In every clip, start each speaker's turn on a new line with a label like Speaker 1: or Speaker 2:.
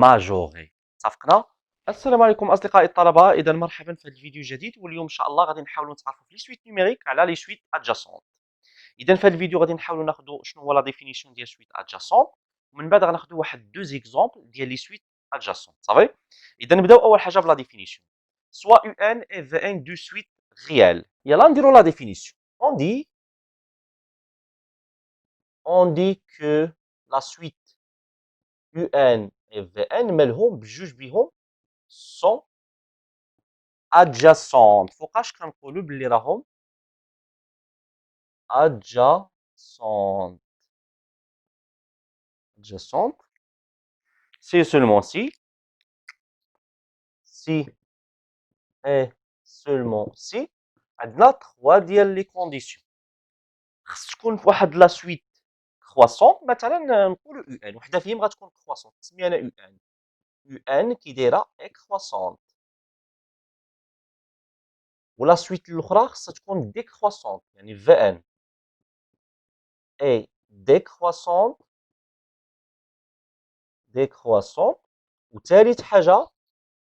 Speaker 1: ماجوري. اتفقنا؟ السلام عليكم اصدقائي الطلبه، اذا مرحبا في هذا الفيديو الجديد، واليوم ان شاء الله غادي نحاولوا نتعرفوا في لي سويت نيميريك على لي سويت ادجاسونت. اذا في هذا الفيديو غادي نحاولوا ناخذوا شنو هو لا ديفينيسيون ديال سويت ادجاسونت، ومن بعد غناخذوا واحد دو زيكزامبل ديال لي سويت ادجاسونت. صافي. اذا نبداو اول حاجه بلا ديفينيسيون. سوا يو ان اي في ان دو سويت ريال. يلا نديروا لا ديفينيسيون. on dit que la suite UN et VN مالهم بجوج بيهم sont adjacentes. فوقاش كنقولوا باللي راهم adjacentes. adjacentes si seulement si et seulement si عندنا 3 ديال لي كونديسيون. خص تكون في واحد لا سويت كرواسون، مثلا نقولوا يو ان، وحده فيهم غتكون كرواسون تسمي انا يو ان. يو ان كي دايره اي كرواسون، ولا سويت الاخرى خصها تكون ديكرواسونت، يعني في ان اي ديكرواسونت. وثالث حاجه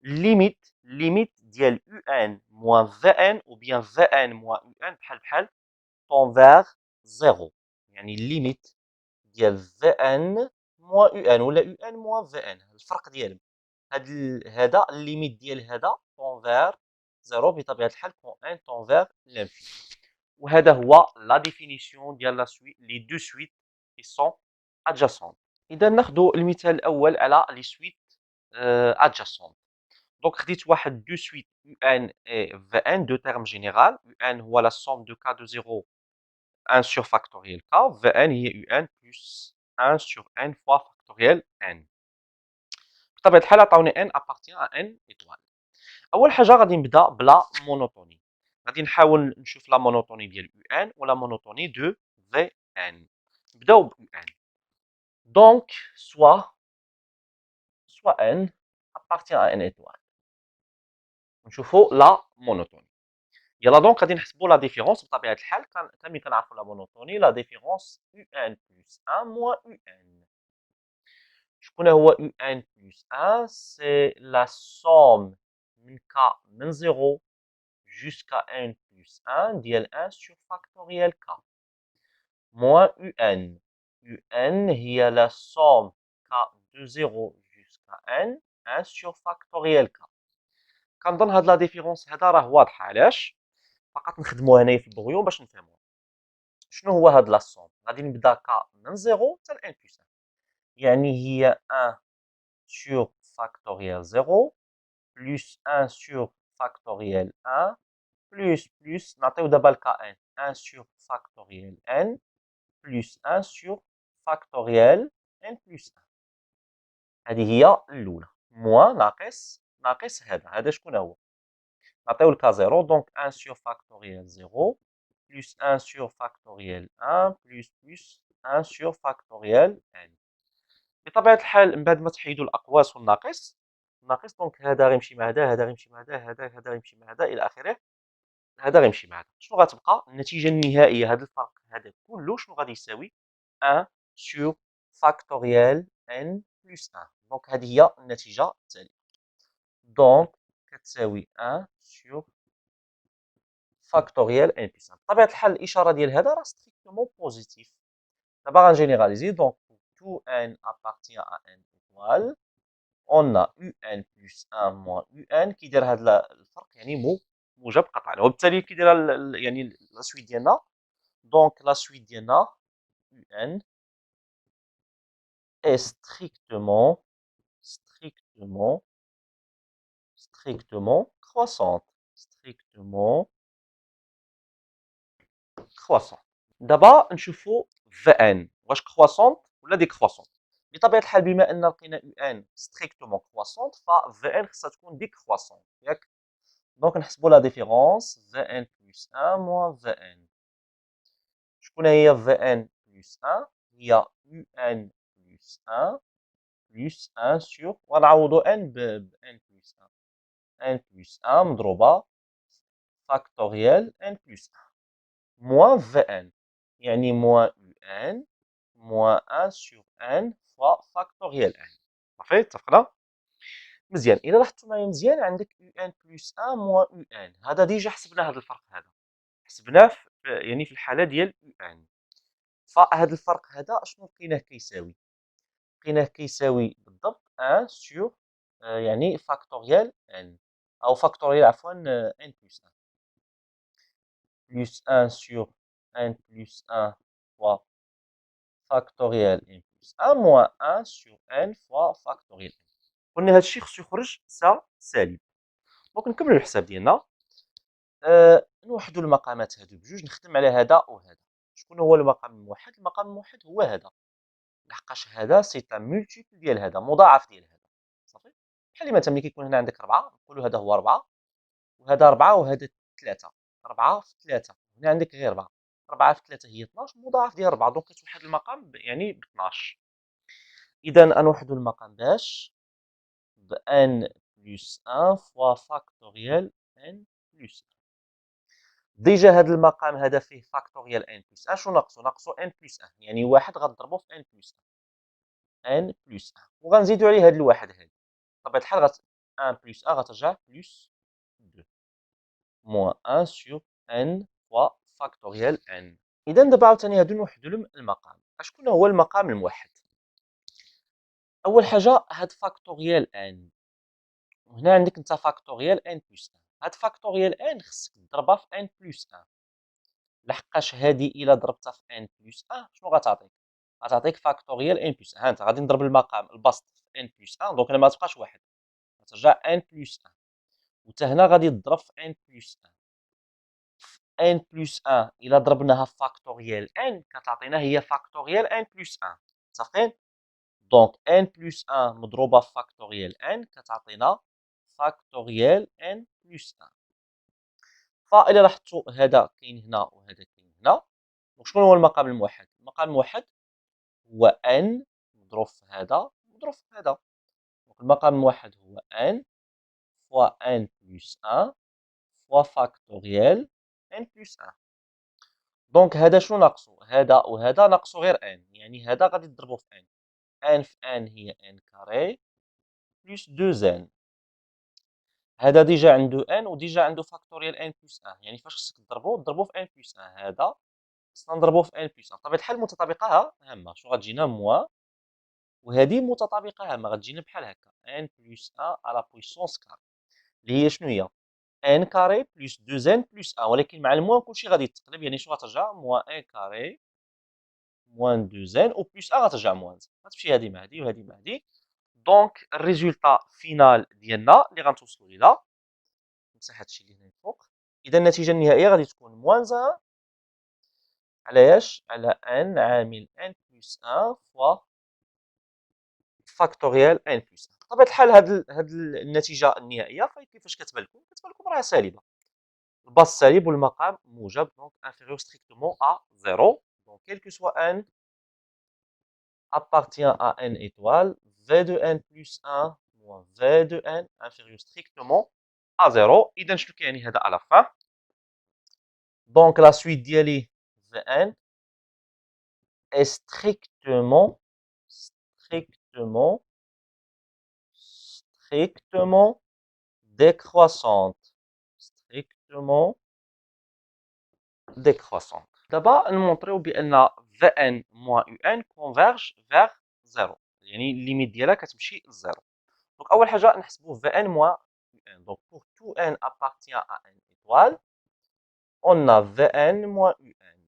Speaker 1: ليميت ديال يو ان موان في ان او بيان في ان موان يو ان بحال طونفير زيرو، يعني الليميت ديال في ان موان يو ان ولا يو ان موان في ان، الفرق ديالهم هذا الليميت ديال هذا طونفير زيرو بطبيعه الحال كون ان طونفير لانفيني. وهذا هو لا ديفينيسيون ديال لا سويت لي دو سويت كي سون ادجاسون. اذا ناخذ المثال الاول على لي سويت ادجاسون. دونك خديت واحد دو سويت يو ان اي في ان دو تيرم جينيرال. يو ان هو لا سوم دو كا دو 0 1 sur factoriel k. في ان هي يو ان بلس 1 sur n fois factoriel n. بطبيعه الحال عطاوني n appartient à n étoile. اول حاجه غادي نبدا بلا مونوتوني. غادي نحاول نشوف لا مونوتوني ديال يو ان ولا مونوتوني دو في ان. نبداو ب يو ان. دونك سوا n appartient à n étoile. نشوفوا لا مونوتوني. يلا دونك غادي نحسبوا لا ديفيرونس. بطبيعه الحال كامل كنعرفوا لا مونوتوني، لا ديفيرونس يو ان بلس 1 موان يو ان. شكون هو يو ان بلس 1؟ سي لا سوم من k من 0 jusqu'à n plus 1 ديال 1 sur factoriel k moins un. un هي la somme k de 0 jusqu'à n 1 sur factoriel k. كنظن هاد لا ديفيرونس هذا راه واضحه. علاش؟ فقط نخدموها هنايا في البغيون باش نفهموها. شنو هو هاد لا سوم؟ غادي نبدا k من 0 حتى ل n plus 1، يعني هي 1 sur factoriel 0 plus 1 sur factoriel 1 plus نعطيو دابا الك ان 1 sur factoriel n plus 1 sur factoriel n plus 1. هذه هي الاولى. موان ناقص هذا شكون هو؟ نعطيو الك 0 دونك 1 sur factoriel 0 plus 1 sur factoriel 1 plus 1 sur factoriel n. بطبيعه الحال من بعد ما تحيدوا الاقواس والناقص دونك هذا غيمشي مع هذا غيمشي مع هذا غيمشي مع هذا الى اخره. هذا غيمشي مع هذا. شنو غتبقى النتيجه النهائيه؟ هذا الفرق هذا كله شنو غادي يساوي؟ 1 sur factoriel n plus 1. دونك هذه هي النتيجه التاليه. دونك كتساوي 1 sur factoriel n plus 1. بطبيعه الحال الاشاره ديال هذا راه ستريكتومون بوزيتيف. دابا غنجينيراليزي. دونك tout n appartient à n étoile. on a un plus 1 moins un كيدير هذا الفرق يعني موجب قطعا، وبالتالي كيدير يعني لا سويت ديالنا. دونك لا سويت ديالنا un est strictement croissante. دابا نشوفوا في ان واش كرواسونت ولا ديكرواسونت. بطبيعه الحال بما ان لقينا يو ان ستريكتومون كرواسونت، ففي ان خصها تكون ديكرواسونت ياك. دونك نحسبوا لا ديفيرونس في ان بلس 1 موان في ان. شكون هي في ان بلس 1؟ هي يو ان بلس 1 بلس 1 سور، ونعوضوا ان ب ان بلس 1. ان بلس 1 مضروبه فاكتوريال ان بلس 1 موان في ان، يعني موان يو ان موان 1 سور ان فوا فاكتوريال ان. صافي اتفقنا. مزيان الا لاحظتوا معايا مزيان عندك يو ان بلس ان موان يو ان، هذا ديجا حسبنا هذا الفرق، هذا حسبناه يعني في الحاله ديال يو ان. فهذا الفرق هذا شنو لقيناه كيساوي؟ لقيناه كيساوي بالضبط 1 سور يعني فاكتوريال ان، او فاكتوريال عفوا ان بلس 1 plus 1 sur n plus 1 fois factoriel n plus 1 moins 1 sur n fois factoriel n. قلنا هذا الشيء خصو يخرج سالب. دونك نكملوا الحساب ديالنا. نوحدوا المقامات هادو بجوج، نخدم على هذا وهذا. شكون هو المقام الموحد؟ المقام الموحد هو هذا، لحقاش هذا سي ان مولتيبل ديال هذا، مضاعف ديال هذا. صافي. بحال مثلا ملي كيكون هنا عندك 4 نقولوا هذا هو 4 وهذا 4 وهذا 3. 4 في 3 هنا عندك غير 4. 4 في 3 هي 12 مضاعف ديال 4، دونك كتوحد المقام يعني ب 12. اذا نوحدوا المقام باش ب n بلس 1 فوا فاكتوريال n بلس 1. ديجا هذا المقام هذا فيه فاكتوريال n بلس 1، شنو ناقصو؟ ناقصو n بلس 1، يعني واحد غنضربو في n بلس 1، n بلس 1 وغنزيدو عليه هذا الواحد هذا. بطبيعه الحال 1 بلس 1 غترجع بلس 2 موان 1 سور n فوا فاكتوريال n. اذا دابا عاوتاني هادو نوحدو لهم المقام. شكون هو المقام الموحد؟ اول حاجه هاد فاكتوريال n، وهنا عندك انت فاكتوريال n بلس 1. هاد فاكتوريال n خصك تضربها في n بلس 1، لحقاش هادي الا ضربتها في n بلس 1 شنو غتعطيك؟ غتعطيك فاكتوريال n بلس 1. ها انت غادي نضرب المقام البسط في n بلس 1، دونك ما تبقاش واحد، غترجع n بلس 1، وتا هنا غادي تضرب في n بلس 1. n بلس 1 الا ضربناها في فاكتوريال n كتعطينا هي فاكتوريال n بلس 1. متفقين؟ دونك n بلس 1 مضروبه في فاكتوريال n كتعطينا فاكتوريال n بلس 1. فإلا لاحظتوا هذا كاين هنا وهذا كاين هنا، وشكون هو المقام الموحد؟ المقام الموحد هو n مضروب في هذا مضروب في هذا. دونك المقام الموحد هو n فوا n بلس 1 فوا فاكتوريال n بلس 1. دونك هذا شنو ناقصو؟ هذا وهذا ناقصو غير n، يعني هذا غادي تضربو في n. n في n هي n كاري بلس 2n. هذا ديجا عنده n وديجا عنده فاكتوريال n بلس 1، يعني فاش خصك تضربو؟ تضربو في n بلس 1. هذا خصنا نضربوه في n بلس 1. بطبيعة الحال متطابقة هامة، شنو غتجينا موان، وهذه متطابقة هامة غتجينا بحال هكا n بلس 1 على بويسونس كار، اللي هي شنو هي؟ n كاري بلس 2n بلس 1، ولكن مع الموان كلشي غادي يتقلب، يعني شنو غترجع؟ موان n كاري موان 2n و بلس 1 غترجع موان 1. غتمشي هذه مع هذه وهذه مع هذه. دونك الريزولتا فينال ديالنا اللي غنتوصلوا ليها، نمسح هادشي اللي هنا الفوق. اذا النتيجه النهائيه غادي تكون موان 1 على اش؟ على n عامل n بلس 1 فوا فاكتوريال n بلس 1. بطبيعه الحال هاد النتيجه النهائيه كيفاش كتبان لكم؟ كتبان لكم راه سالبه، الباص سالب والمقام موجب، دونك inférieur strictement à 0. Donc quel que soit n appartient à n étoile, v de n plus 1 moins v de n inférieur strictement à 0. اذا شنو كيعني هذا على fin؟ دونك لا سويت ديالي vn est strictement décroissante. Strictement décroissante. دابا نمونطريو بان Vn moins Un converge vers 0، يعني الليميت ديالها كتمشي للزيرو. دونك اول حاجه نحسبوا Vn moins Un. Donc pour tout n appartient à n étoile, on a Vn moins Un.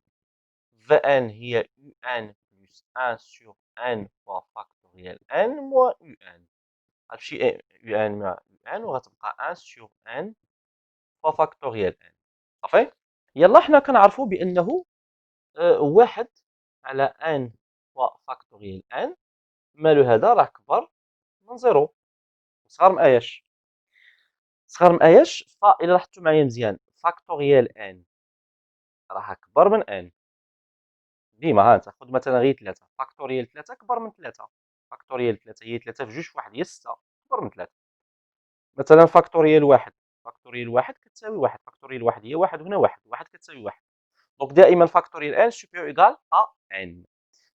Speaker 1: Vn هي Un plus 1 sur n fois factoriel n moins Un. غتمشي Un مع Un وغتبقى 1 sur n fois factoriel n. صافي. يلا حنا كنعرفوا بانه واحد على ان فوا فاكتوريال ان مالو هذا راه كبر من زيرو، صغر من اياش؟ صغر من اياش؟ فإلا لاحظتوا معايا مزيان فاكتوريال ان راه كبر من ان ديما. ها انت خذ مثلا غير 3، فاكتوريال 3 كبر من 3، فاكتوريال 3 هي 3 في 2 في 1 هي 6 كبر من 3. مثلا فاكتوريال 1، فاكتوريال 1 كتساوي 1، فاكتوريال 1 هي 1 وهنا 1، 1 كتساوي 1. دونك دائما فاكتوريال ان سوبيريور ايكال ا ان.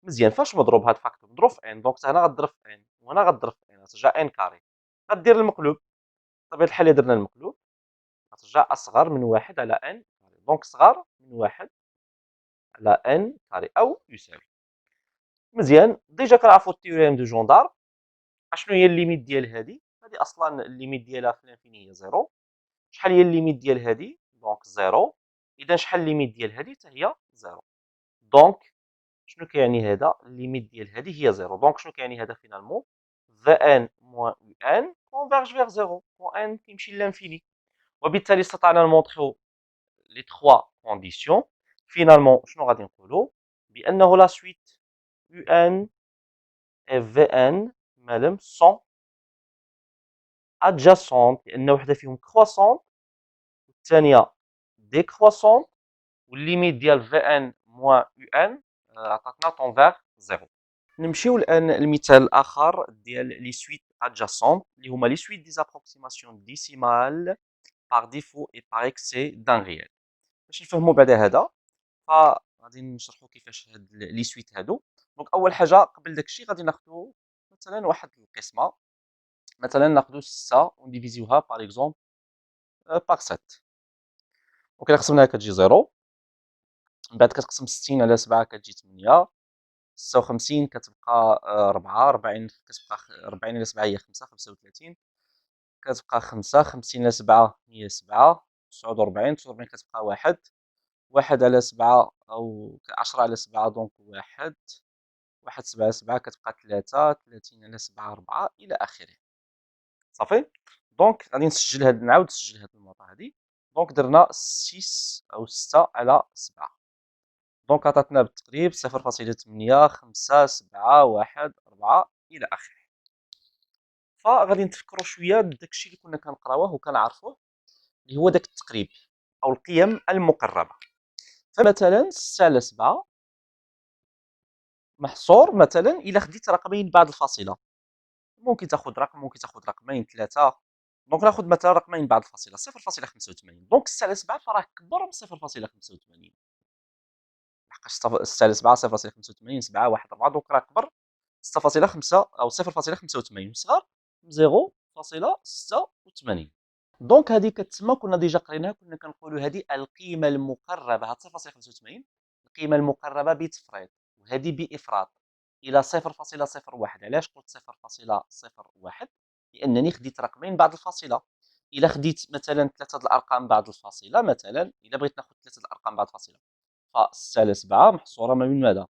Speaker 1: مزيان فاش مضروب هاد الفاكتور مضروب في ان، دونك هنا غضرب في ان وهنا غضرب في ان غترجع ان كاري. غدير المقلوب. بطبيعة الحال إلا درنا المقلوب غترجع أصغر من 1 على n كاري، دونك صغار من 1 على n كاري أو يساوي. مزيان، ديجا كنعرفو التيوريم دو جون دارب. شنو هي الليميت ديال هادي؟ هادي أصلا الليميت ديالها في الانفيني هي زيرو. شحال هي الليميت ديال هادي؟ دونك زيرو. إذا شحال الليميت ديال هادي؟ حتى هي زيرو. دونك شنو كيعني هذا؟ الليميت ديال هذه هي زيرو. دونك شنو كيعني هذا فينالمون؟ Vn moins Un converge vers zéro. N كيمشي للانفيني. وبالتالي استطعنا نمونطخيو لي تخوا كونديسيون. فينالمون شنو غادي نقولوا؟ بأنه لا سويت Un et Vn مالهم سون adjacentes لأن وحدة فيهم كرواسونت والثانية ديكرواسونت، والليميت ديال Vn moins Un عطاتنا طون فيغ زيرو. نمشيو الان المثال الاخر ديال لي سويت ادجاسونت اللي هما لي سويت دي زابروكسيماسيون ديسيمال بار ديفو اي بار اكسي دان ريال. باش نفهموا بعدا هذا فغادي نشرحوا كيفاش هاد لي سويت هادو. دونك اول حاجه قبل داكشي غادي ناخذوا مثلا واحد القسمه، مثلا ناخذوا 6 ونديفيزيوها باغ اكزومبل باغ 7. دونك الا قسمناها كتجي 0، من بعد كتقسم 60 على 7 كتجي 8، 56 كتبقى 4، 40 كتبقى 40 على 7 هي 5، 35 كتبقى 5، 50 على 7 هي 7، 49 كتبقى 1، 1 على 7 أو 10 على 7 دونك 1، 1 7 على 7 كتبقى 3، 30 على 7 4 إلى آخره. صافي. دونك غادي نسجل هاد، نعاود نسجل هاد النقطة هادي. دونك درنا 6 أو 6 على 7، دونك عطاتنا بالتقريب 0.8 5 7 1 4 إلى آخره. فغادي نتفكروا شويه بداكشي اللي كنا كنقراوه وكنعرفوه اللي هو داك التقريب او القيم المقربه. فمثلا 6 على 7 محصور مثلا الا خديت رقمين بعد الفاصله، ممكن تاخذ رقم، ممكن تاخذ رقمين ثلاثه. دونك ناخذ مثلا رقمين بعد الفاصله 0.85. دونك 6 على 7 فراه كبر من 0.85 لحقاش 6 على 7 0.85 7 1 4 دونك راه كبر 6.5 او 0.85 صغر 0.86. دونك هذه كتسمى، كنا ديجا قريناها، كنا كنقولوا هذه القيمه المقربه. هاد 0.85 القيمه المقربه بتفريط، وهذه بافراط الى 0.01. علاش قلت 0.01؟ لانني خديت رقمين بعد الفاصله. الا خديت مثلا ثلاثه الارقام بعد الفاصله، مثلا الا بغيت ناخذ ثلاثه الارقام بعد الفاصله ف 6 على 7 محصوره ما بين ماذا؟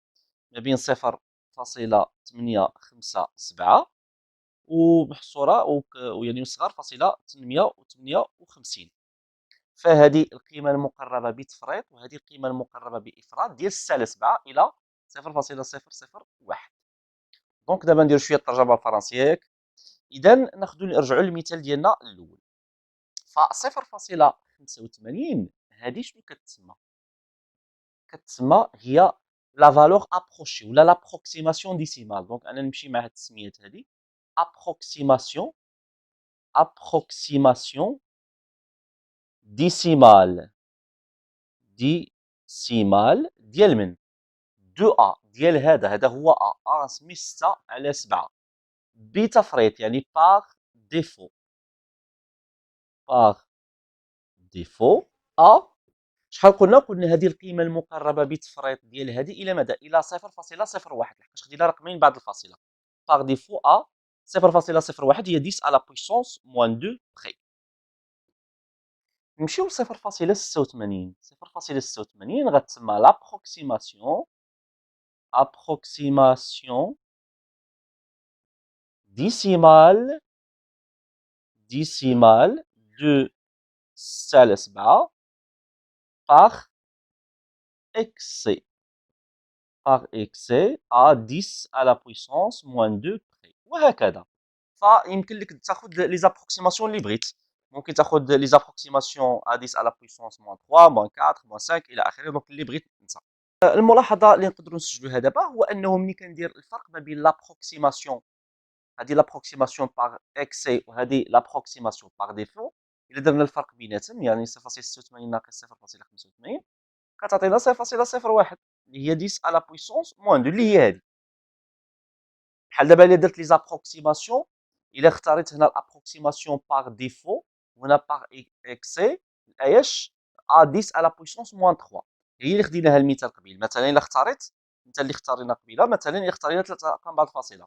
Speaker 1: ما بين 0.857 ومحصوره ويعني صغار فاصله 858. فهذه القيمه المقربه بتفريط، وهذه القيمه المقربه بافراط ديال 6 على 7 الى 0.001. دونك دابا نديرو شويه الترجمه الفرنسيه ياك. اذا ناخذ نرجعوا للمثال ديالنا الاول. ف 0.85 هذه شنو كتسمى؟ كتسمى هي لا فالور ابروشي ولا لابروكسيماسيون ديسيمال. دونك انا نمشي مع هاد التسميات هذه approximation ديسيمال ديال من 2 ديال هذا هو اسمي 6 على 7 بتفريط يعني باغ ديفو شحال قلنا هذه القيمه المقربه بتفريط ديال هذه الى ماذا؟ الى 0.01 لحقاش خدينا رقمين بعد الفاصله. باغ ديفو 0.01 هي 10 على بويسونس موان 2 بخي. نمشيو ل 0.86. 0.86 غتسمى ابروكسيماسيون ديسيمال دو 6 على 7 باغ اكسي ا 10 على بويسونس موان 2 بخي، وهكذا. فيمكن لك تاخذ لي زابروكسيماسيون اللي بغيت. ممكن تاخذ لي زابروكسيماسيون ا 10 على بويسونس موان 3 موان 4 موان 5 الى اخره. دونك اللي بغيت انت. الملاحظه اللي نقدروا نسجلوها دابا هو انه ملي كندير الفرق ما بين لابروكسيماسيون، هذه لابروكسيماسيون باغ اكسي وهذه لابروكسيماسيون باغ ديفو، الا درنا الفرق بيناتهم يعني 0.86 ناقص 0.85 كتعطينا 0.01 اللي هي 10 على بويسونس موان 2 اللي هي هذه. بحال دابا الا درت لي زابروكسيماسيون الا اختاريت هنا الابروكسيماسيون باغ ديفو وهنا باغ اكسي ايش ا 10 على بويسونس موان 3 هي اللي خديناها المثال قبيل. مثلا الا اختاريت المثال اللي اختارينا قبيله، مثلا الا اختارينا ثلاثه ارقام بعد الفاصله،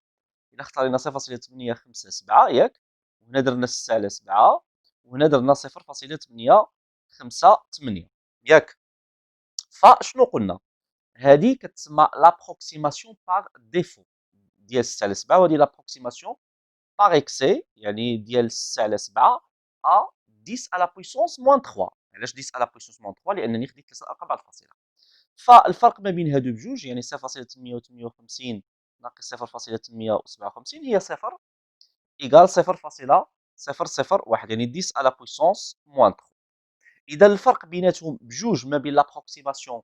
Speaker 1: الا اختارينا 0.857 ياك، وهنا درنا 6 على 7 وهنا درنا 0.858 ياك. فشنو قلنا؟ هذه كتسمى لابروكسيماسيون باغ ديفو ديال 6 على 7، وهذه لابروكسيماسيون باغ اكسي يعني ديال 6 على 7 ا 10 على بويسونس موان 3. علاش 10 على بويسونس موان 3؟ لانني خديت ثلاثه ارقام بعد الفاصله. فالفرق ما بين هادو بجوج يعني 0.858 ناقص 0.857 هي 0 ايكال 0.001 يعني 10 على بويسونس موان 3. اذا الفرق بيناتهم بجوج ما بين لابروكسيماسيون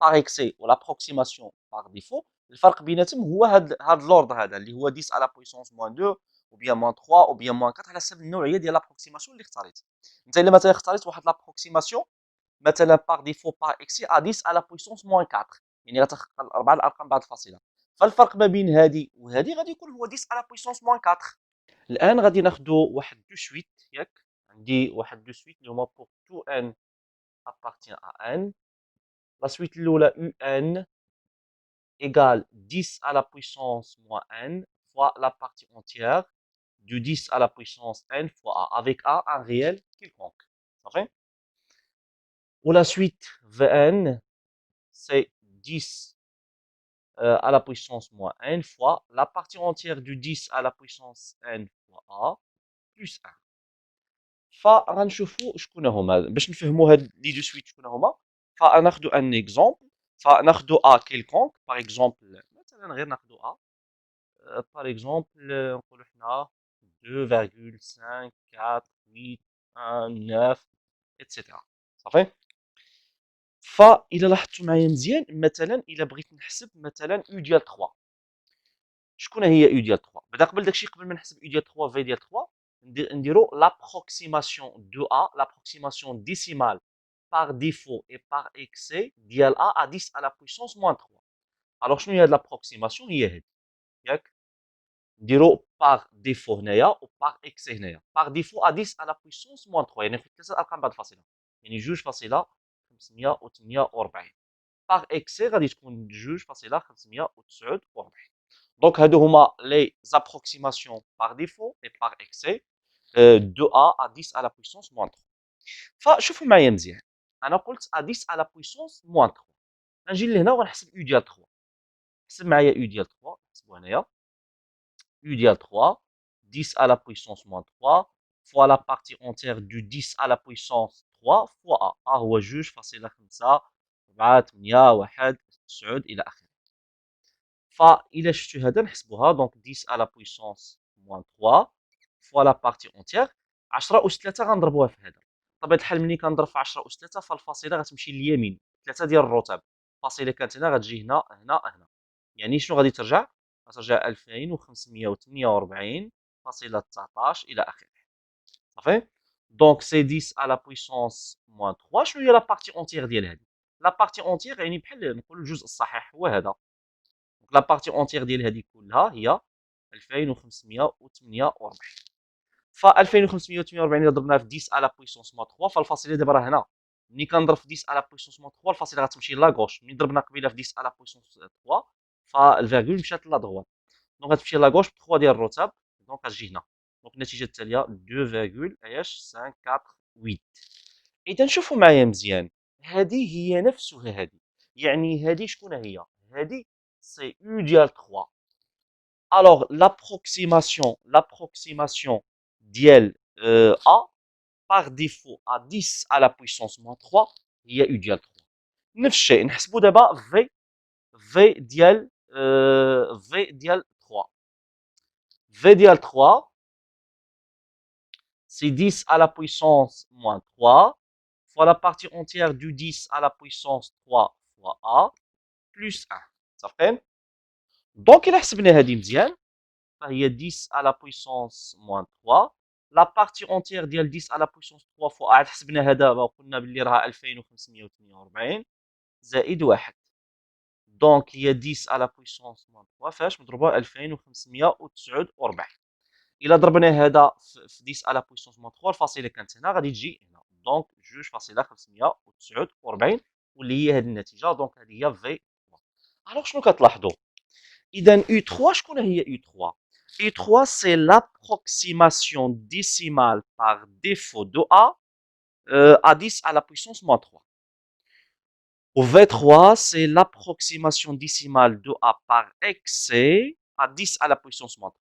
Speaker 1: باغ اكسي ولابروكسيماسيون باغ ديفو، الفرق بيناتهم هو هاد لوردر هذا اللي هو 10 على بويسونس موان 2 ou bien موان 3 ou bien موان 4 على حسب النوعيه ديال لابروكسيماسيون اللي اختاريت. انت الا مثلا اختاريت واحد لابروكسيماسيون مثلا باغ ديفو باغ اكسي ا 10 على بويسونس موان 4 يعني غتخلق اربعه الارقام بعد الفاصله، فالفرق ما بين هذه وهذه غادي يكون هو 10 على بويسونس موان 4. الان غادي ناخذوا واحد دو سويت ياك، عندي واحد دو سويت اللي هما بور تو ان appartient à n. La suite الاولى un égale 10 à la puissance moins n fois la partie entière de 10 à la puissance n fois a, avec a un réel quelconque. Ça fait? Ou la suite Vn, c'est 10 à la puissance moins n fois la partie entière du 10 à la puissance n fois a plus 1. فغنشوفوا شكون هما باش نفهموا هاد لي دو سويت شكون هما. فناخذوا ان اكزومبل، فناخذوا ا كيلكونك باغ اكزومبل، مثلا غير ناخذوا ا باغ اكزومبل نقولوا حنا 2.5 4 8 1 9 اتسيتيرا صافي. فإلا لاحظتوا معايا مزيان مثلا إلا بغيت نحسب مثلا او ديال 3، شكون هي او ديال 3؟ بعدا قبل داكشي قبل ما نحسب او ديال 3 في ديال 3 نديرو لابروكسيماسيون دو ا، لابروكسيماسيون ديسيمال par défaut et par excès ديال a à 10 à la puissance moins 3. alors شنو هي هاد لابروكسيماسيون؟ هي هادي ياك، نديرو par défaut هنايا و par excès هنايا. par défaut à 10 à la puissance moins 3 يعني ناخذ ثلاثه ارقام بعد الفاصله يعني 2.548. par excès غادي تكون 2.549. دونك هادو هما لي زابروكسيماسيون par défaut et par excès de a à 10 à la puissance moins 3. فشوفوا معايا مزيان، انا قلت ا 10 على بويسونس موان 3، غنجي لهنا وغنحسب او ديال 3. حسب معايا او ديال 3، نحسبو هنايا او ديال 3 10 à la puissance moins 3 fois la partie entière du 10 à la puissance 3 fois a. a هو 2.5 4 8 1 9 الى اخره. فإلا شفتوا هذا نحسبوها دونك 10 à la puissance moins 3 fois la partie entière 10 أس 3 غنضربوها في هذا. بطبيعة الحال ملي كنضرب في 10 أس 3 فالفاصلة غتمشي لليمين 3 ديال الرتب، الفاصلة كانت هنا غتجي هنا هنا هنا، يعني شنو غادي ترجع؟ غترجع 2548.19 إلى آخره صافي. دونك سي 10 à la puissance moins 3. شنو هي لا بارتي اونتيير ديال هذه؟ لا بارتي اونتيير يعني بحال نقولوا الجزء الصحيح هو هذا، لا بارتي اونتيير ديال هذه كلها هي 2548. ف 2548 الا ضربناها في 10 على بويسونس موا 3 فالفاصله دابا راه هنا، ملي كنضرب في 10 على بويسونس موا 3 الفاصله غتمشي لاكوش، ملي ضربنا قبيله في 10 على بويسونس 3 فالفيرغول مشات لا دغوات، دونك غتمشي لاكوش ب 3 ديال الرتب، دونك غتجي هنا، دونك النتيجه التاليه 2.548. اذا شوفوا معايا مزيان، هذه هي نفسها هذه، يعني هذه شكون هي؟ هذه سي او ديال 3. alors l'approximation ديال A par défaut à 10 à la puissance moins 3 هي U ديال 3. نفس الشيء نحسبوا دابا V ديال V ديال 3. V ديال 3 c'est 10 à la puissance moins 3 fois la partie entière du 10 à la puissance 3 fois A plus 1. صافي. دونك إلا حسبنا هذه مزيان فهي 10 à la puissance moins 3. لا بارتي اونتيير ديال 10 على بويسونس 3 فوق عاد حسبناها دابا وقلنا باللي راها 2548 زائد 1، دونك هي 10 على بويسونس موان 3 فاش مضروبه 2549. الا ضربنا هذا في 10 على بويسونس موان 3 الفاصله كانت هنا غادي تجي هنا دونك 2.549 واللي هي هذه النتيجه دونك هذه هي في 3. الوغ شنو كتلاحظوا اذا يو 3 شكون هي يو 3 يو 3 سي لابروكسيماسيون ديسيمال بار ديفو دو ا à 10 à la puissance moins 3. Au V3, c'est l'approximation décimale de A par excès à 10 à la puissance moins 3.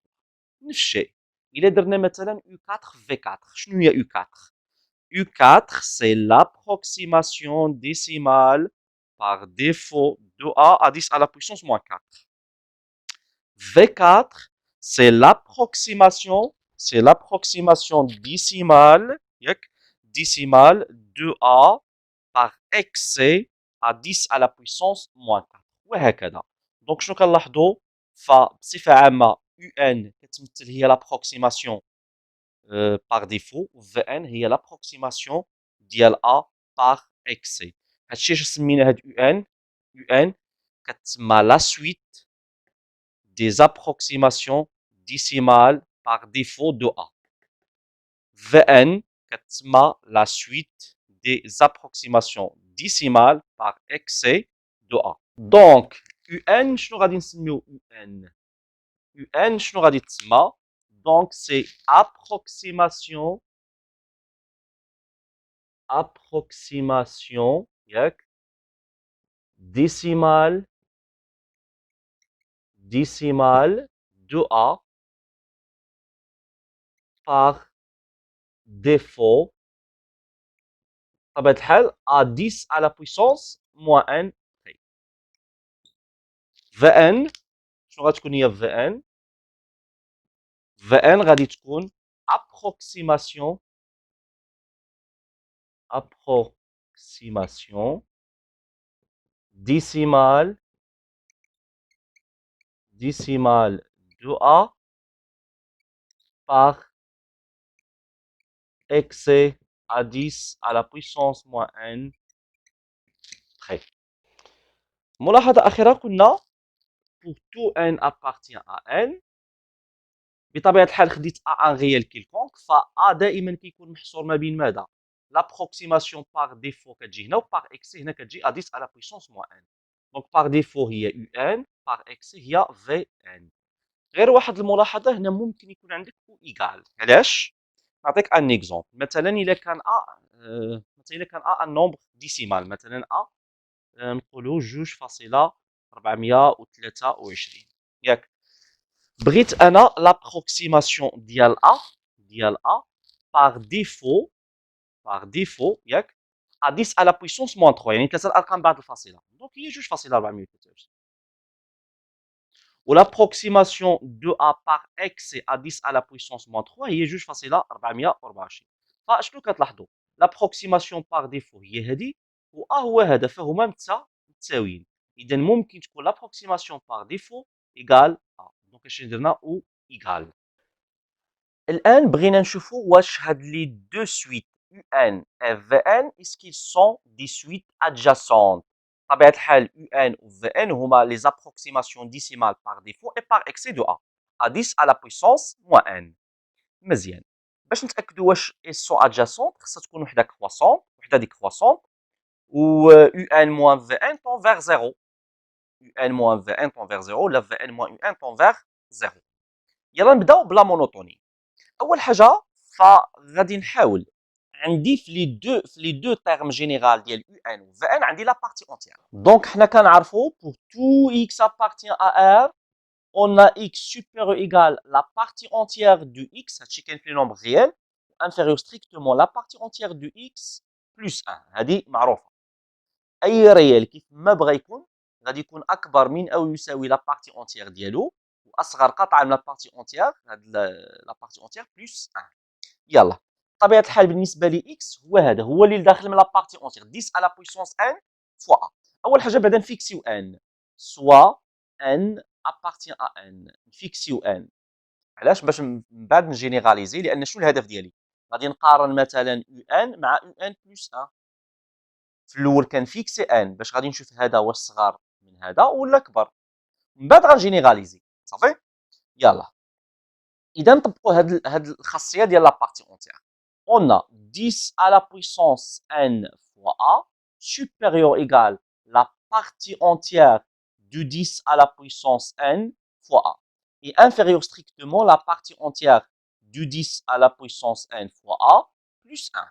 Speaker 1: نفس الشيء. إلا درنا مثلا U4 V4 شنو هي U4 U4 c'est l'approximation décimale par défaut de A à 10 à la puissance moins 4. V4 c'est l'approximation décimale de A par excès à 10 à la puissance moins 4 وهكذا. دونك شنو كنلاحظوا فبصفه عامه UN كتمثل هي l'approximation par défaut VN هي l'approximation ديال A par excès. هادشي اش سمينا هاد UN كتسمى la suite des approximations décimales par défaut de A. VN كتسمى la suite des approximations décimales par excès de A. Donc UN شنو غادي نسميو UN شنو غادي تسمى donc c'est approximation ياك décimale de A par défaut بطبيعة الحال à 10 à la puissance moins n près. Vn شنو غتكون هي Vn Vn غادي تكون approximation décimale de A par excès à 10 à la puissance moins n près. ملاحظة أخيرة قلنا pour tout n appartient à n بطبيعة الحال خديت A ان ريال كيلكونك ف A دائما كيكون محصور ما بين ماذا لابروكسيماسيون باغ ديفو كتجي هنا وباغ اكسي هنا كتجي a 10 على بويسونس موان ان دونك باغ ديفو هي يو ان باغ اكسي هي في ان. غير واحد الملاحظة هنا ممكن يكون عندك او ايكال علاش نعطيك ان اكزومبل مثلا الا كان A مثلا الا كان A ان نومبر ديسيمال مثلا A نقولوا 2.423 ياك بغيت انا لابروكسيماسيون ديال A باغ ديفو ياك à 10 à la puissance moins 3 يعني ثلاثه الارقام بعد الفاصله دونك هي 2.423 و l'approximation de A par x à 10 à la puissance moins 3 هي 2.424 فاشنو كتلاحظوا l'approximation par défaut هي هذه و A هو هذا فهما متساويين اذا ممكن تكون l'approximation par défaut égale A دونك اش درنا او égale. الان بغينا نشوفوا واش هاد لي دو سويت UN et VN est-ce qu'ils sont des suites adjacentes. بطبيعة الحال UN و VN هما les approximations décimales par défaut et par excès de A à 10 à la puissance moins n. مزيان باش نتاكدوا واش ils sont adjacentes خصها تكون وحده كرواسونت وحده ديكرواسونت و UN moins VN tend vers 0 UN moins VN tend vers 0 ولا VN moins UN tend vers 0. يلا نبداو بلا مونوتوني. اول حاجه فغادي نحاول عندي في لي دو تيرم جينيرال ديال يو ان و في ان عندي لا بارتي اونتيير دونك حنا كنعرفوا pour tout x appartient à R on a x supérieur ou égal la partie entière de x هادشي كاين في لي نومبر ريال inférieur strictement la partie entière de x plus 1 هذه معروفه اي ريال كيف ما بغى يكون غادي يكون اكبر من او يساوي لا بارتي اونتيير ديالو واصغر قطعه من لا بارتي اونتيير هاد لا بارتي اونتيير بلس 1 يلا بطبيعه الحال بالنسبه لي اكس هو هذا هو اللي داخل من لا بارتي اونتيير 10 على بويسونس ان فوا ا اول حاجه بعدا نفيكسيو ان سوا ان ابارتيان ا ان نفيكسيو ان علاش باش من بعد نجينيراليزي لان شنو الهدف ديالي غادي نقارن مثلا يو ان مع يو ان بلس 1 في الاول كنفيكسي ان باش غادي نشوف هذا واش صغار من هذا ولا كبر من بعد غنجينيراليزي صافي يلا اذا نطبقوا هاد الخاصيه ديال لا بارتي اونتيير. on a 10 à la puissance n fois a supérieur égale la partie entière du 10 à la puissance n fois a et inférieur strictement la partie entière du 10 à la puissance n fois a plus 1.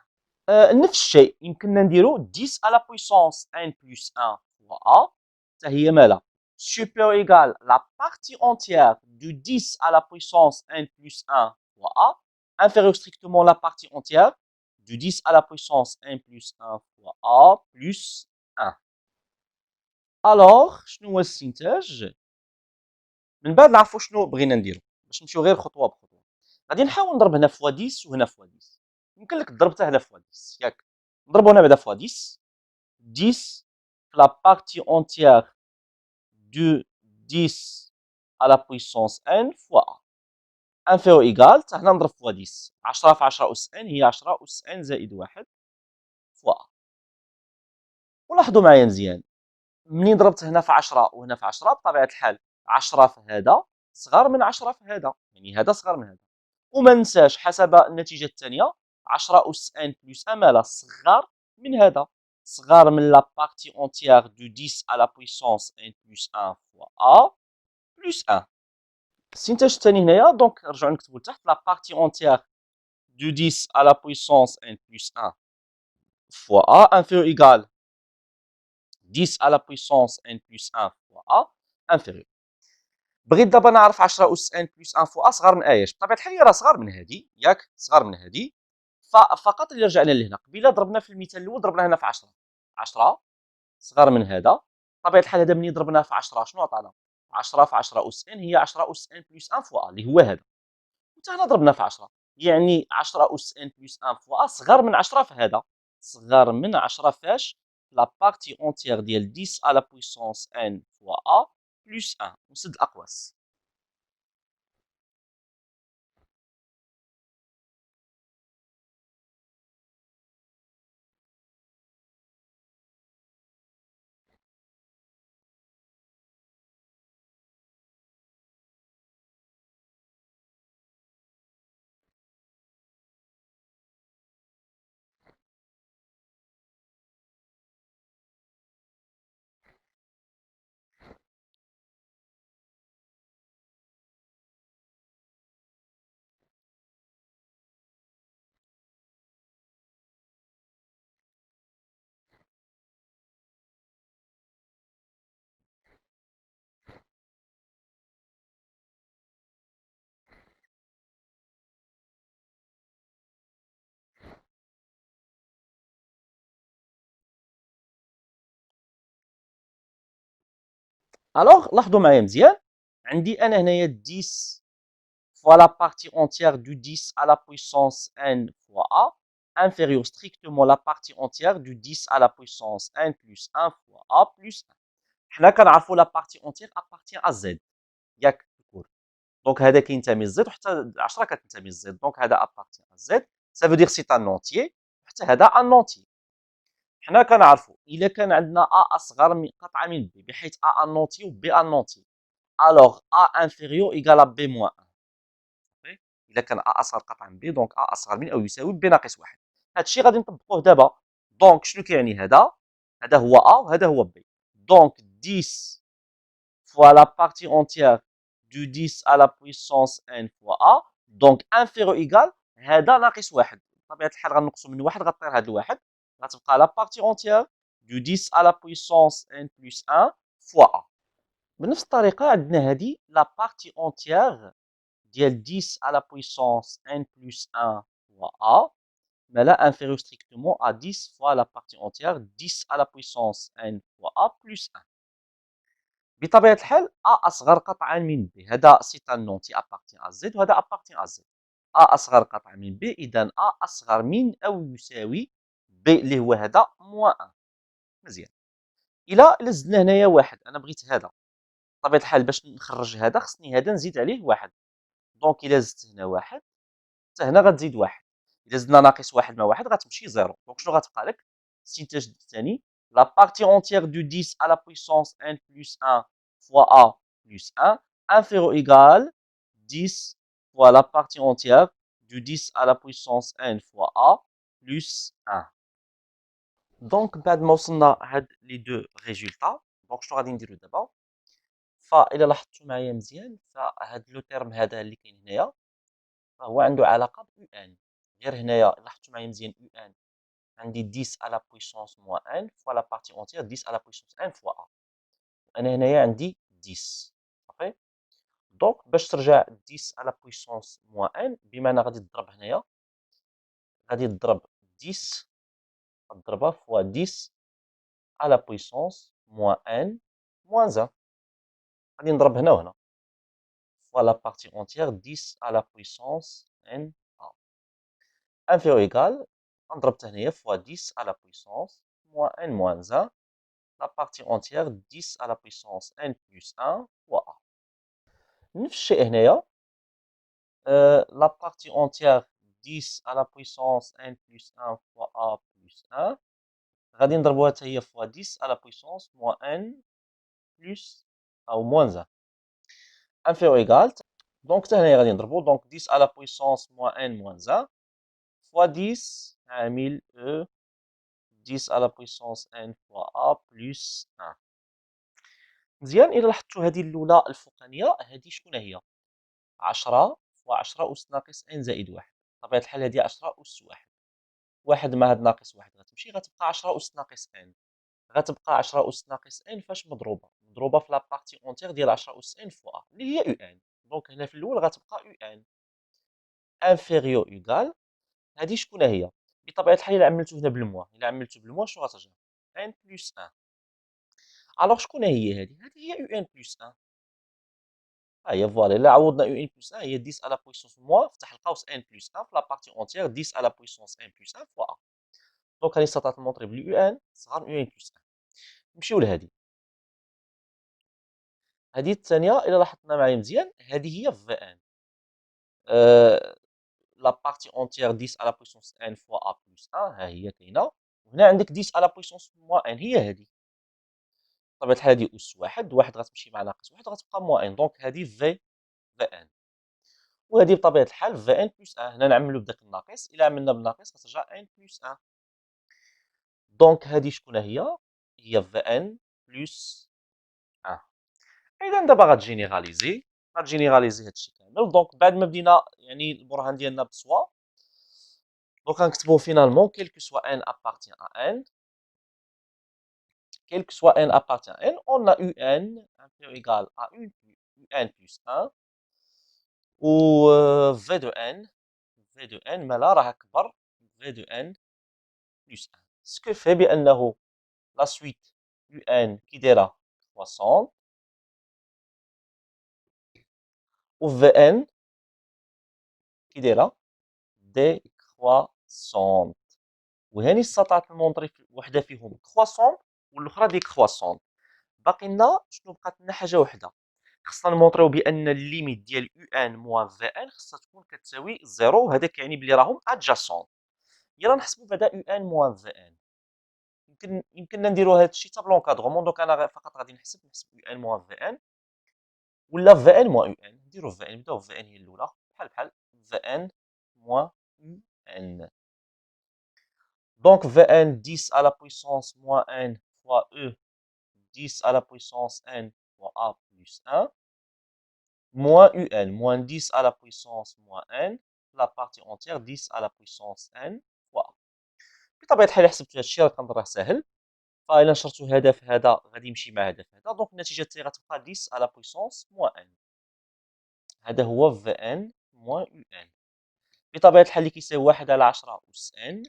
Speaker 1: نفس الشيء يمكننا نديرو 10 à la puissance n plus 1 fois a حتى هي مالها supérieur égale la partie entière du 10 à la puissance n plus 1 fois a inférieur strictement la partie entière du 10 à la puissance n plus 1 fois a plus 1. alors شنو هو الاستنتاج؟ من بعد نعرفوا شنو بغينا نديرو باش نمشيو غير خطوه بخطوه. غادي نحاول نضرب هنا فوا 10 وهنا فوا 10. يمكن لك تضرب حتى هنا فوا 10 ياك. نضربو هنا بعدا فوا 10. 10 في لا بارتي اونتيير دو 10 à la puissance n fois a inférieur égal حتى هنا نضرب فوا 10. 10 في 10 أس n هي 10 أس n زائد 1 فوا a. ولاحظوا معايا مزيان منين ضربت هنا في 10 وهنا في 10 بطبيعه الحال 10 في هذا صغر من 10 في هذا، يعني هذا صغر من هذا. وما ننساش حسب النتيجه الثانيه 10 أس n بلس 1 مالا صغر من هذا، صغر من لا بارتي اونتيير دو 10 à la puissance n بلس 1 فوا a بلس 1. الاستنتاج الثاني هنايا دونك نرجعوا نكتبوا لتحت لا بارتي اونتيير دو 10 à la puissance n بلس 1 فوا a inférieur égal 10 à la puissance n plus 1 fois a inférieur. بغيت دابا نعرف 10 أس n plus 1 فوا a صغر من اياش؟ بطبيعة الحال هي راه صغر من هذه ياك، صغر من هذه. فقط اللي رجعنا لهنا قبيله ضربنا في المثال الاول ضربنا هنا في 10. 10 صغر من هذا، بطبيعة الحال هذا منين ضربناه في 10 شنو عطانا؟ 10 في 10 أس n هي 10 أس n plus 1 فوا a اللي هو هذا. وحتى هنا ضربنا في 10 يعني 10 أس n plus 1 فوا a صغر من 10 في هذا، صغر من 10 فاش لا بارتي اونتيير ديال 10 على بويسونس n فوا a بلس 1 ونسد الاقواس. الوغ لاحظوا معايا مزيان، عندي انا هنايا 10 fois la partie entière du 10 à la puissance n fois a inférieur strictement la partie entière du 10 à la puissance n plus 1 fois a plus 1. حنا كنعرفوا لا بارتي اونتيير ابارتيان ا زد ياك الكل، دونك هذا كينتمي للزد وحتى 10 كتنتمي للزد، دونك هذا ابارتيان ا زد سا فو دير سي ان اونتيي، حتى هذا ان اونتيي. حنا كنعرفوا الا كان عندنا ا اصغر من قطعه من بي بحيث ا ان اونتي و بي ان اونتي الوغ ا انفيريور ايكال ا بي موان 1. الا كان ا اصغر قطعه من بي دونك ا اصغر من او يساوي بي ناقص 1. هذا الشيء غادي نطبقوه دابا. دونك شنو كيعني هذا؟ هذا هو ا وهذا هو بي. دونك 10 fois la partie entière du 10 à la puissance n fois a دونك انفيرو ايكال هذا ناقص واحد. بطبيعه الحال غنقصوا من واحد غطير هذا الواحد، غتبقى لا بارتي اونتيير دو 10 à la puissance n plus 1 fois a. بنفس الطريقه عندنا هذه لا بارتي اونتيير ديال 10 à la puissance n plus 1 fois a مالا inférieur strictement à 10 fois la partie entière 10 à la puissance n fois a plus 1. بطبيعه الحال ا اصغر قطعه من بي، هذا سي ان نونتي ابارتيان ا زد وهذا ابارتيان ا زد. ا اصغر قطعه من بي اذا ا اصغر من او يساوي بي اللي هو هذا موان 1. مزيان. الا زدنا هنايا واحد، انا بغيت هذا بطبيعه الحال باش نخرج هذا خصني هذا نزيد عليه واحد، دونك الا زدت هنا واحد حتى هنا غتزيد واحد، الا زدنا ناقص واحد مع واحد غتمشي زيرو. دونك شنو غتبقى لك؟ الاستنتاج الثاني لا بارتي اونتيير دو 10 à la puissance n plus 1 fois a plus 1 inférieur égal 10 fois la partie entière du 10 à la puissance n fois a plus 1. دونك بعد ما وصلنا هاد لي دو ريزولتا دونك شنو غادي نديرو دابا فإلا لاحظتو معايا مزيان فهاد لو تيرم هذا اللي كاين هنايا فهو عنده علاقة ب يو ان غير هنايا لاحظتو معايا مزيان يو ان عندي 10 على بويسونس موان ان فوا لا بارتي اونتيير 10 على بويسونس ان فوا ا انا هنايا عندي 10 صافي دونك باش ترجع 10 على بويسونس موان ان بما انا غادي تضرب هنايا غادي تضرب 10 تضربها فوا 10 على بويسونس موان ان موان 1 غادي نضرب هنا وهنا فوا لا بارتي اونتيير 10 على بويسونس ان ا انفيرو ايكال نضرب هنايا فوا 10 على بويسونس موان ان موان 1 la partie entière 10 à la puissance n plus 1 fois a. نفس الشيء هنايا la partie entière 10 à la puissance n plus 1 fois a plus 1 غادي نضربوها حتى هي فوا 10 à la puissance moins n plus أو moins 1 inférieur égal دونك حتى هنايا غادي نضربو دونك 10 à la puissance moins n moins 1 fois 10 عامل e 10 à la puissance n fois a plus 1 مزيان إلا لاحظتو هذه الأولى الفوقانية هذه شكون هي 10 فوا 10 أس ناقص n زائد 1 بطبيعة الحال هذه 10 أس 1 1 مع هاد ناقص 1 غتمشي غتبقى 10 أس ناقص n غتبقى 10 أس ناقص n فاش مضروبة في لابارتي أونتيغ ديال 10 أس n فوا a اللي هي يو ان دونك هنا في الأول غتبقى يو ان انفيريور إيكال هادي شكون هي بطبيعة الحال إلا عملتو هنا بالموا إلا عملتو بالموا شنو غترجع n بلس 1 الوغ شكون هي هادي هي يو ان بلس 1 ها هي فوالا الا عوضنا يو ان بلس 1 هي 10 على بويسونس موا فتح القوس ان بلس 1 في لا بارتي اونتيير 10 على بويسونس ان بلس 1 فوا ا دونك راني استطعت نمونطري بلي يو ان صغار يو ان بلس 1 نمشيو لهادي هادي الثانيه الا لاحظنا معايا مزيان هادي هي في ان لا بارتي اونتيير 10 على بويسونس ان فوا ا بلس 1 ها هي كاينه وهنا عندك 10 على بويسونس موا ان هي هادي بطبيعه الحال هادي اس واحد غتمشي مع ناقص واحد غتبقى موا ان دونك هادي في ان وهذه بطبيعه الحال في ان بلس 1 هنا نعملوا بداك الناقص الا عملنا بالناقص غترجع ان بلس 1 دونك هذه شكون هي في ان بلس 1 اذا دابا غتجينيراليزي هادشي كامل دونك بعد ما بدينا يعني البرهان ديالنا بسوا دونك غنكتبوا فينالمون كيل كو سوا ان ابارتيان ا ان quel que soit n appartient à n, on a un inférieur ou égal à un plus 1 و v de n مالا راه كبر v de n plus 1 سكو في بانه لا سويت يو ان كي دايره كرواسون و في ان كي دايره ديكرواسون وهاني استطعت نمونطري وحده فيهم كرواسون والاخرى ديكرواسون باقي لنا شنو بقات لنا حاجه وحده خصنا نمونطريو بان الليميت ديال يو ان موان في ان خصها تكون كتساوي زيرو هذا كيعني بلي راهم ادجاسون يلا نحسبوا بعدا يو ان موان في ان يمكننا نديروا هذا الشيء حتى بلونكادغومون دونك انا فقط غادي نحسب يو ان موان في ان ولا في ان موان يو ان نديرو في ان نبداو في ان هي الاولى بحال في ان موان يو ان دونك في ان 10 على بويسونس موان ان فوا او 10 على بويسونس n fois a plus 1 moins un moins 10 à la puissance moins n la partie entière 10 à la puissance n fois a بطبيعة الحال حسبت هذا الشيء راه كنظن راه ساهل فإلا نشرتو هدف هذا غادي يمشي مع هدف هذا دونك النتيجة تاعي غتبقى 10 على بويسونس موان n هذا هو في ان موان يو ان بطبيعة الحال اللي كيساوي 1 على 10 أس n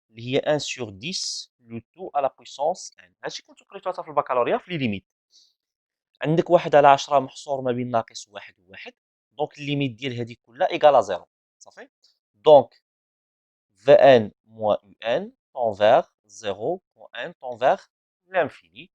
Speaker 1: اللي هي 1 sur 10 لو تو على بويسونس n هادشي كنتو قريتو حتى في البكالوريا في لي ليميت عندك 1 على 10 محصور ما بين ناقص واحد وواحد دونك الليميت ديال هذه كلها ايكالا زيرو صافي دونك في ان موان يو ان طون فيغ 0 بوان ان طون فيغ لانفيني